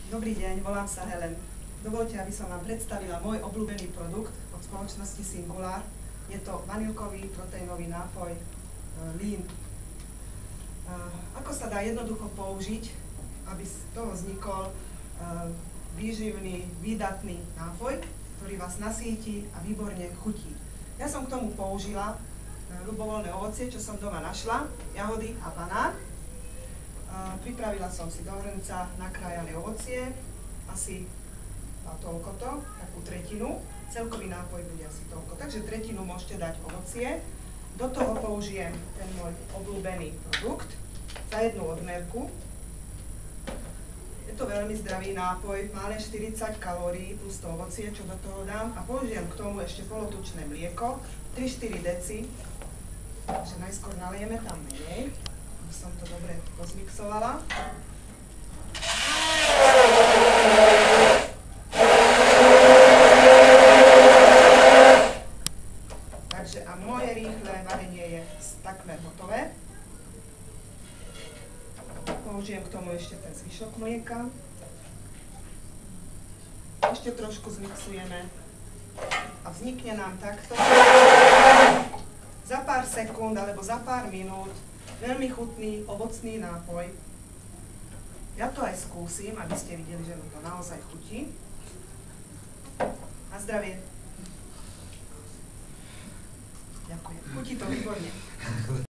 Dobrý deň, volám sa Helen. Dovoľte, aby som vám predstavila môj obľúbený produkt od spoločnosti Singular. Je to vanilkový proteínový nápoj Lean. Ako sa dá jednoducho použiť, aby z toho vznikol výživný, výdatný nápoj, ktorý vás nasýti a výborne chutí. Ja som k tomu použila ľubovoľné ovocie, čo som doma našla, jahody a banán. Pripravila som si do hrnca nakrájané ovocie, asi toľkoto, takú tretinu. Celkový nápoj bude asi toľko, takže tretinu môžete dať ovocie. Do toho použijem ten môj obľúbený produkt za jednu odmerku. Je to veľmi zdravý nápoj, má len 40 kalórií plus to ovocie, čo do toho dám. A použijem k tomu ešte polotučné mlieko, 3-4 deci. Takže najskôr nalieme tam menej, aby som to dobre rozmixovala. Takže a moje rýchle varenie je takmer hotové. Použijem k tomu ešte ten zvyšok mlieka. Ešte trošku zmixujeme a vznikne nám takto za pár sekúnd alebo za pár minút veľmi chutný ovocný nápoj. Ja to aj skúsim, aby ste videli, že mi to naozaj chutí. Na zdravie. Ďakujem. Chutí to výborne.